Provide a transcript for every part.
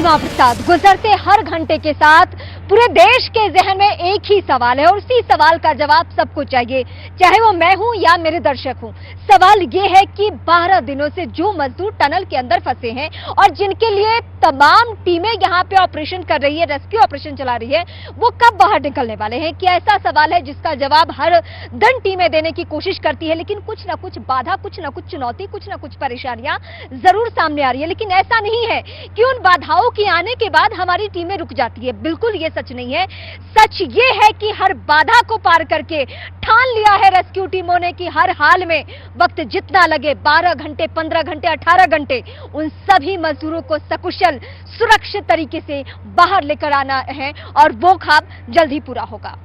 प्रतिमा प्रसाद, गुजरते हर घंटे के साथ पूरे देश के जहन में एक ही सवाल है और उसी सवाल का जवाब सबको चाहिए, चाहे वो मैं हूं या मेरे दर्शक हूं। सवाल ये है कि 12 दिनों से जो मजदूर टनल के अंदर फंसे हैं और जिनके लिए तमाम टीमें यहां पे ऑपरेशन कर रही है, रेस्क्यू ऑपरेशन चला रही है, वो कब बाहर निकलने वाले हैं? क्या ऐसा सवाल है जिसका जवाब हर दिन टीमें देने की कोशिश करती है, लेकिन कुछ ना कुछ बाधा, कुछ ना कुछ चुनौती, कुछ ना कुछ परेशानियां जरूर सामने आ रही है। लेकिन ऐसा नहीं है कि उन बाधाओं के आने के बाद हमारी टीमें रुक जाती है, बिल्कुल ये सच नहीं है। सच ये है कि हर बाधा को पार करके ठान लिया है रेस्क्यू टीमों ने कि हर हाल में वक्त जितना लगे, 12 घंटे, 15 घंटे, 18 घंटे, उन सभी मजदूरों को सकुशल सुरक्षित तरीके से बाहर लेकर आना है और वो ख्वाब जल्द ही पूरा होगा।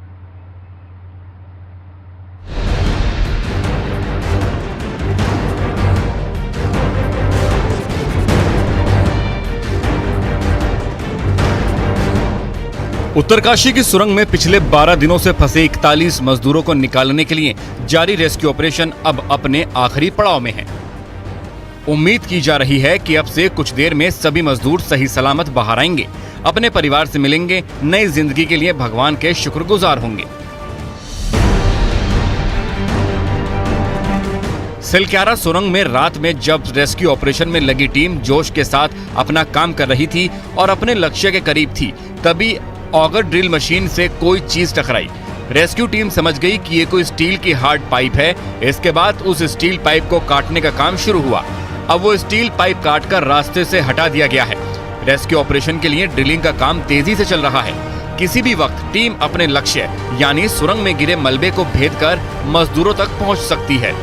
उत्तरकाशी की सुरंग में पिछले 12 दिनों से फंसे 41 मजदूरों को निकालने के लिए जारी रेस्क्यू ऑपरेशन अब अपने आखिरी पड़ाव में है। उम्मीद की जा रही है कि अब से कुछ देर में सभी मजदूर सही सलामत बाहर आएंगे, अपने परिवार से मिलेंगे, नई जिंदगी के लिए भगवान के शुक्रगुजार होंगे। सिलक्यारा सुरंग में रात में जब रेस्क्यू ऑपरेशन में लगी टीम जोश के साथ अपना काम कर रही थी और अपने लक्ष्य के करीब थी, तभी ऑगर ड्रिल मशीन से कोई चीज टकराई। रेस्क्यू टीम समझ गई कि ये कोई स्टील की हार्ड पाइप है। इसके बाद उस स्टील पाइप को काटने का काम शुरू हुआ। अब वो स्टील पाइप काटकर रास्ते से हटा दिया गया है। रेस्क्यू ऑपरेशन के लिए ड्रिलिंग का काम तेजी से चल रहा है। किसी भी वक्त टीम अपने लक्ष्य यानी सुरंग में गिरे मलबे को भेदकर मजदूरों तक पहुंच सकती है।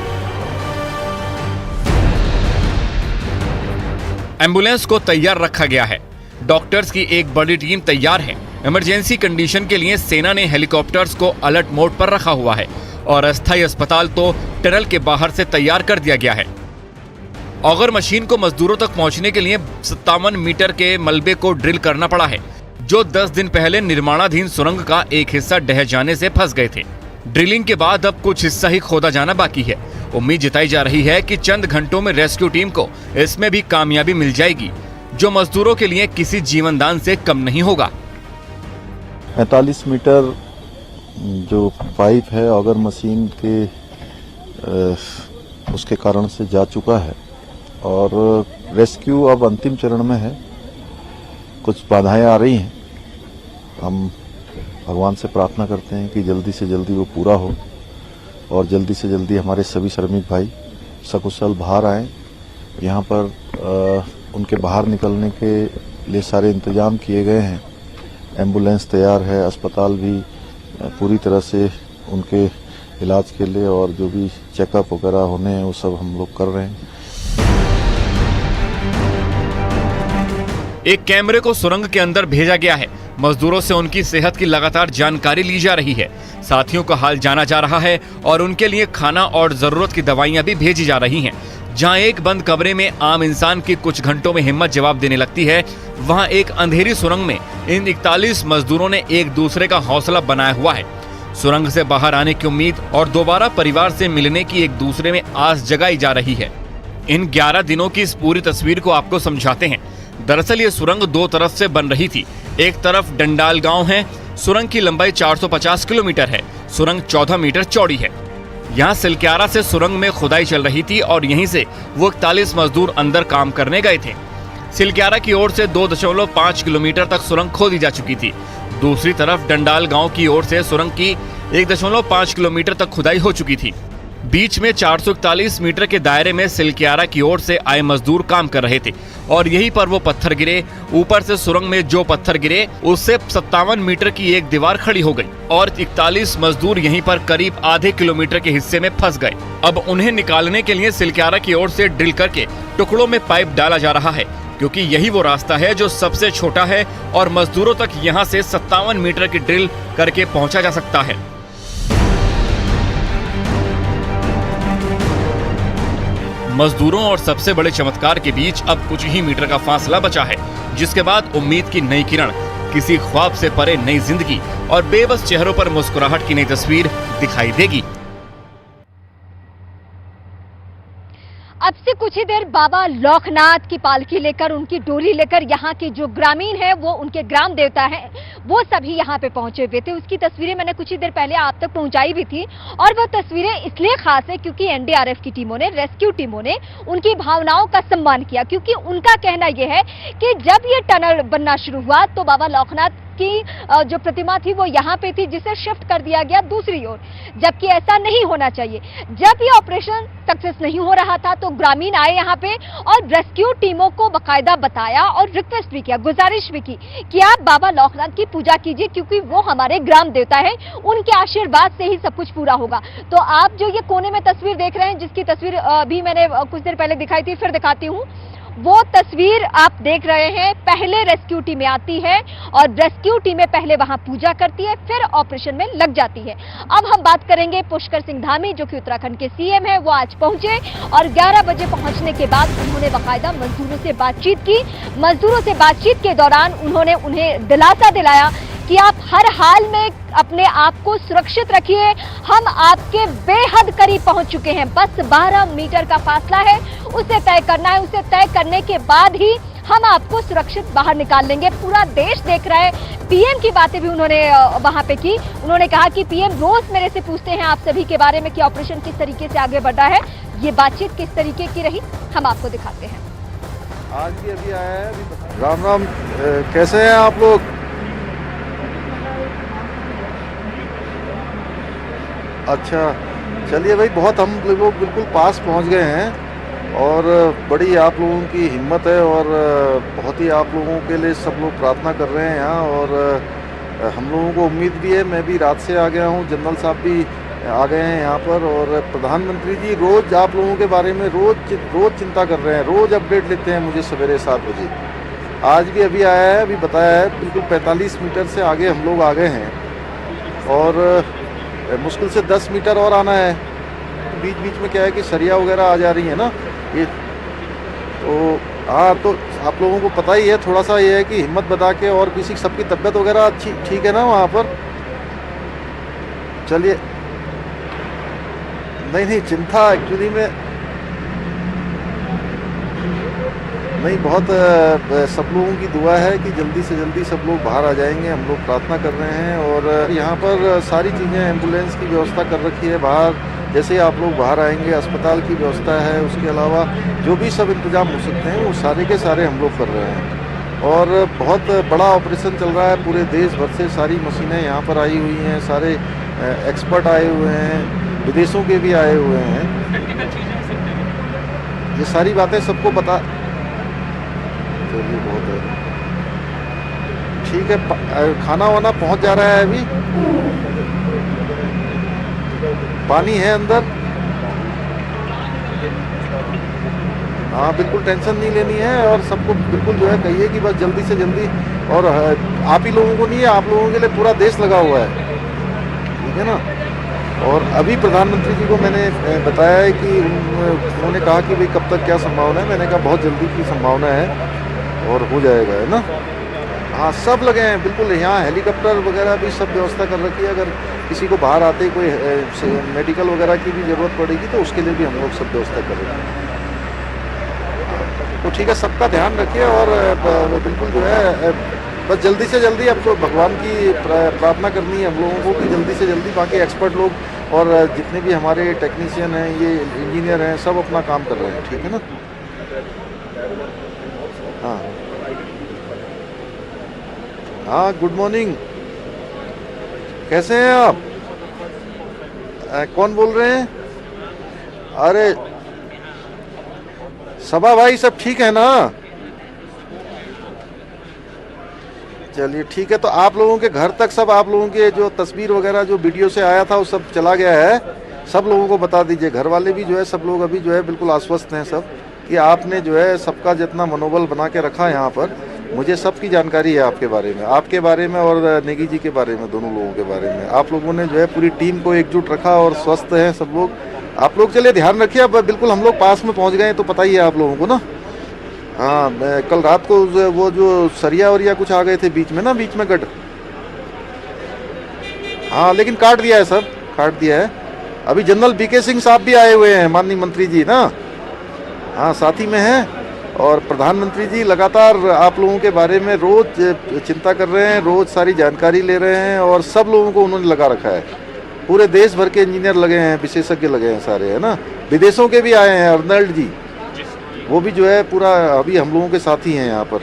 एम्बुलेंस को तैयार रखा गया है। डॉक्टर्स की एक बड़ी टीम तैयार है। इमरजेंसी कंडीशन के लिए सेना ने हेलीकॉप्टर्स को अलर्ट मोड पर रखा हुआ है और अस्थायी अस्पताल तो टनल के बाहर से तैयार कर दिया गया है। ऑगर मशीन को मजदूरों तक पहुंचने के लिए 57 मीटर के मलबे को ड्रिल करना पड़ा है, जो 10 दिन पहले निर्माणाधीन सुरंग का एक हिस्सा ढह जाने से फंस गए थे। ड्रिलिंग के बाद अब कुछ हिस्सा ही खोदा जाना बाकी है। उम्मीद जताई जा रही है कि चंद घंटों में रेस्क्यू टीम को इसमें भी कामयाबी मिल जाएगी, जो मजदूरों के लिए किसी जीवनदान से कम नहीं होगा। 45 मीटर जो पाइप है ऑगर मशीन के उसके कारण से जा चुका है और रेस्क्यू अब अंतिम चरण में है। कुछ बाधाएं आ रही हैं। हम भगवान से प्रार्थना करते हैं कि जल्दी से जल्दी वो पूरा हो और जल्दी से जल्दी हमारे सभी श्रमिक भाई सकुशल बाहर आएँ। यहाँ पर उनके बाहर निकलने के लिए सारे इंतजाम किए गए हैं। एम्बुलेंस तैयार है, अस्पताल भी पूरी तरह से उनके इलाज के लिए और जो भी चेकअप वगैरह होने हैं वो सब हम लोग कर रहे हैं। एक कैमरे को सुरंग के अंदर भेजा गया है। मजदूरों से उनकी सेहत की लगातार जानकारी ली जा रही है। साथियों का हाल जाना जा रहा है और उनके लिए खाना और जरूरत की दवाइयां भी भेजी जा रही हैं। जहां एक बंद कमरे में आम इंसान की कुछ घंटों में हिम्मत जवाब देने लगती है, वहां एक अंधेरी सुरंग में इन 41 मजदूरों ने एक दूसरे का हौसला बनाया हुआ है। सुरंग से बाहर आने की उम्मीद और दोबारा परिवार से मिलने की एक दूसरे में आस जगाई जा रही है। इन 11 दिनों की इस पूरी तस्वीर को आपको समझाते हैं। दरअसल ये सुरंग दो तरफ से बन रही थी। एक तरफ डंडाल गांव है। सुरंग की लंबाई 450 किलोमीटर है। सुरंग 14 मीटर चौड़ी है। यहाँ सिलक्यारा से सुरंग में खुदाई चल रही थी और यहीं से वो 41 मजदूर अंदर काम करने गए थे। सिलक्यारा की ओर से 2.5 किलोमीटर तक सुरंग खोदी जा चुकी थी। दूसरी तरफ डंडाल गांव की ओर से सुरंग की 1.5 किलोमीटर तक खुदाई हो चुकी थी। बीच में 441 मीटर के दायरे में सिलक्यारा की ओर से आए मजदूर काम कर रहे थे और यहीं पर वो पत्थर गिरे। ऊपर से सुरंग में जो पत्थर गिरे उससे 57 मीटर की एक दीवार खड़ी हो गई और 41 मजदूर यहीं पर करीब आधे किलोमीटर के हिस्से में फंस गए। अब उन्हें निकालने के लिए सिलक्यारा की ओर से ड्रिल करके टुकड़ों में पाइप डाला जा रहा है, क्योंकि यही वो रास्ता है जो सबसे छोटा है और मजदूरों तक यहाँ से 57 मीटर की ड्रिल करके पहुंचा जा सकता है। मजदूरों और सबसे बड़े चमत्कार के बीच अब कुछ ही मीटर का फासला बचा है, जिसके बाद उम्मीद की नई किरण, किसी ख्वाब से परे नई जिंदगी और बेबस चेहरों पर मुस्कुराहट की नई तस्वीर दिखाई देगी। अब से कुछ ही देर बाबा लौकनाथ की पालकी लेकर, उनकी डोली लेकर यहाँ के जो ग्रामीण है, वो उनके ग्राम देवता हैं, वो सभी यहाँ पे पहुंचे हुए थे। उसकी तस्वीरें मैंने कुछ ही देर पहले आप तक पहुंचाई भी थी और वो तस्वीरें इसलिए खास है क्योंकि एनडीआरएफ की टीमों ने, रेस्क्यू टीमों ने उनकी भावनाओं का सम्मान किया, क्योंकि उनका कहना यह है कि जब ये टनल बनना शुरू हुआ तो बाबा लौकनाथ की जो प्रतिमा थी वो यहाँ पे थी, जिसे शिफ्ट कर दिया गया दूसरी ओर, जबकि ऐसा नहीं होना चाहिए। जब ये ऑपरेशन सक्सेस नहीं हो रहा था तो ग्रामीण आए यहाँ पे और रेस्क्यू टीमों को बकायदा बताया और रिक्वेस्ट भी किया, गुजारिश भी की कि आप बाबा लौकनाथ की पूजा कीजिए क्योंकि वो हमारे ग्राम देवता है, उनके आशीर्वाद से ही सब कुछ पूरा होगा। तो आप जो ये कोने में तस्वीर देख रहे हैं, जिसकी तस्वीर भी मैंने कुछ देर पहले दिखाई थी, फिर दिखाती हूँ, वो तस्वीर आप देख रहे हैं। पहले रेस्क्यू टीमें आती है और रेस्क्यू टीमें पहले वहां पूजा करती है, फिर ऑपरेशन में लग जाती है। अब हम बात करेंगे पुष्कर सिंह धामी, जो कि उत्तराखंड के सीएम है। वो आज पहुंचे और 11 बजे पहुंचने के बाद उन्होंने बाकायदा मजदूरों से बातचीत की। मजदूरों से बातचीत के दौरान उन्होंने उन्हें दिलासा दिलाया कि आप हर हाल में अपने आप को सुरक्षित रखिए, हम आपके बेहद करीब पहुंच चुके हैं, बस 12 मीटर का फासला है, उसे तय करना है, उसे तय करने के बाद ही हम आपको सुरक्षित बाहर निकाल लेंगे। पूरा देश देख रहा है। पीएम की बातें भी उन्होंने वहां पे की। उन्होंने कहा कि पीएम रोज मेरे से पूछते हैं आप सभी के बारे में कि ऑपरेशन किस तरीके से आगे बढ़ रहा है। ये बातचीत किस तरीके की रही, हम आपको दिखाते हैं। आज भी अभी आया है, अभी राम राम, कैसे हैं आप लोग? अच्छा, चलिए भाई, बहुत हम लोग बिल्कुल पास पहुंच गए हैं और बड़ी आप लोगों की हिम्मत है और बहुत ही आप लोगों के लिए सब लोग प्रार्थना कर रहे हैं यहाँ। और हम लोगों को उम्मीद भी है, मैं भी रात से आ गया हूँ, जनरल साहब भी आ गए हैं यहाँ पर और प्रधानमंत्री जी रोज़ आप लोगों के बारे में रोज़ चिंता कर रहे हैं, रोज़ अपडेट लेते हैं मुझे सवेरे 7 बजे। आज भी अभी आया है, अभी बताया है, बिल्कुल 45 मीटर से आगे हम लोग आ गए हैं और मुश्किल से 10 मीटर और आना है। बीच बीच में क्या है कि सरिया वगैरह आ जा रही है ना ये, तो हाँ, तो आप लोगों को पता ही है, थोड़ा सा ये है कि हिम्मत बता के, और किसी सबकी तबीयत वगैरह अच्छी ठीक है ना वहाँ पर? चलिए, नहीं चिंता एक्चुअली में नहीं, बहुत सब लोगों की दुआ है कि जल्दी से जल्दी सब लोग बाहर आ जाएंगे। हम लोग प्रार्थना कर रहे हैं और यहाँ पर सारी चीज़ें, एम्बुलेंस की व्यवस्था कर रखी है बाहर, जैसे ही आप लोग बाहर आएंगे अस्पताल की व्यवस्था है, उसके अलावा जो भी सब इंतजाम हो सकते हैं वो सारे के सारे हम लोग कर रहे हैं। और बहुत बड़ा ऑपरेशन चल रहा है, पूरे देश भर से सारी मशीनें यहाँ पर आई हुई हैं, सारे एक्सपर्ट आए हुए हैं, विदेशों के भी आए हुए हैं। ये सारी बातें सबको पता, चलिए बहुत है, ठीक है। खाना वाना पहुंच जा रहा है, अभी पानी है अंदर। हाँ, बिल्कुल टेंशन नहीं लेनी है और सबको बिल्कुल जो है कहिए कि बस जल्दी से जल्दी, और आप ही लोगों को नहीं है, आप लोगों के लिए पूरा देश लगा हुआ है, ठीक है ना। और अभी प्रधानमंत्री जी को मैंने बताया है कि उन्होंने कहा कि भाई कब तक क्या संभावना है, मैंने कहा बहुत जल्दी की संभावना है और हो जाएगा, है ना। हाँ, सब लगे हैं बिल्कुल, यहाँ हेलीकॉप्टर वगैरह भी सब व्यवस्था कर रखी है। अगर किसी को बाहर आते कोई मेडिकल वगैरह की भी ज़रूरत पड़ेगी तो उसके लिए भी हम लोग सब व्यवस्था कर रहे हैं। तो ठीक है, सबका ध्यान रखिए और बिल्कुल जो है बस जल्दी से जल्दी अब तो भगवान की प्रार्थना करनी है हम लोगों को कि जल्दी से जल्दी बाकी एक्सपर्ट लोग और जितने भी हमारे टेक्नीशियन हैं, ये इंजीनियर हैं, सब अपना काम कर रहे हैं, ठीक है ना। हाँ हाँ, गुड मॉर्निंग, कैसे हैं आप? कौन बोल रहे हैं? अरे सबा भाई, सब ठीक है ना? चलिए ठीक है, तो आप लोगों के घर तक सब आप लोगों के जो तस्वीर वगैरह जो वीडियो से आया था वो सब चला गया है, सब लोगों को बता दीजिए। घर वाले भी जो है सब लोग अभी जो है बिल्कुल आश्वस्त हैं सब कि आपने जो है सबका जितना मनोबल बना के रखा यहाँ पर, मुझे सबकी जानकारी है आपके बारे में, आपके बारे में और नेगी जी के बारे में, दोनों लोगों के बारे में। आप लोगों ने जो है पूरी टीम को एकजुट रखा और स्वस्थ हैं सब लोग। आप लोग चलिए ध्यान रखिए, अब बिल्कुल हम लोग पास में पहुँच गए तो पता ही है आप लोगों को ना। हाँ, कल रात को वो जो सरिया वरिया कुछ आ गए थे बीच में ना, बीच में गट, हाँ लेकिन काट दिया है, सब काट दिया है। अभी जनरल बीके सिंह साहब भी आए हुए हैं, माननीय मंत्री जी ना। हाँ, साथी में है। और प्रधानमंत्री जी लगातार आप लोगों के बारे में रोज चिंता कर रहे हैं, रोज सारी जानकारी ले रहे हैं और सब लोगों को उन्होंने लगा रखा है। पूरे देश भर के इंजीनियर लगे हैं, विशेषज्ञ लगे हैं सारे, है ना। विदेशों के भी आए हैं, अर्नल्ड जी, वो भी जो है पूरा अभी हम लोगों के साथ ही हैं यहाँ पर।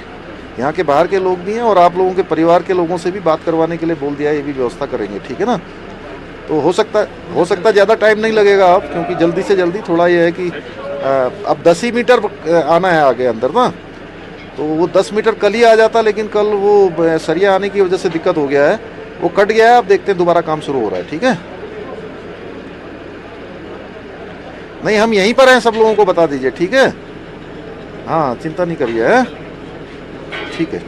यहाँ के बाहर के लोग भी हैं और आप लोगों के परिवार के लोगों से भी बात करवाने के लिए बोल दिया है, ये भी व्यवस्था करेंगे, ठीक है ना। तो हो सकता ज़्यादा टाइम नहीं लगेगा अब, क्योंकि जल्दी से जल्दी थोड़ा ये है कि अब 10 ही मीटर आना है आगे अंदर ना, तो वो 10 मीटर कल ही आ जाता, लेकिन कल वो सरिया आने की वजह से दिक्कत हो गया है, वो कट गया है। अब देखते हैं दोबारा काम शुरू हो रहा है, ठीक है। नहीं, हम यहीं पर हैं, सब लोगों को बता दीजिए, ठीक है। हाँ, चिंता नहीं करिए, ठीक है।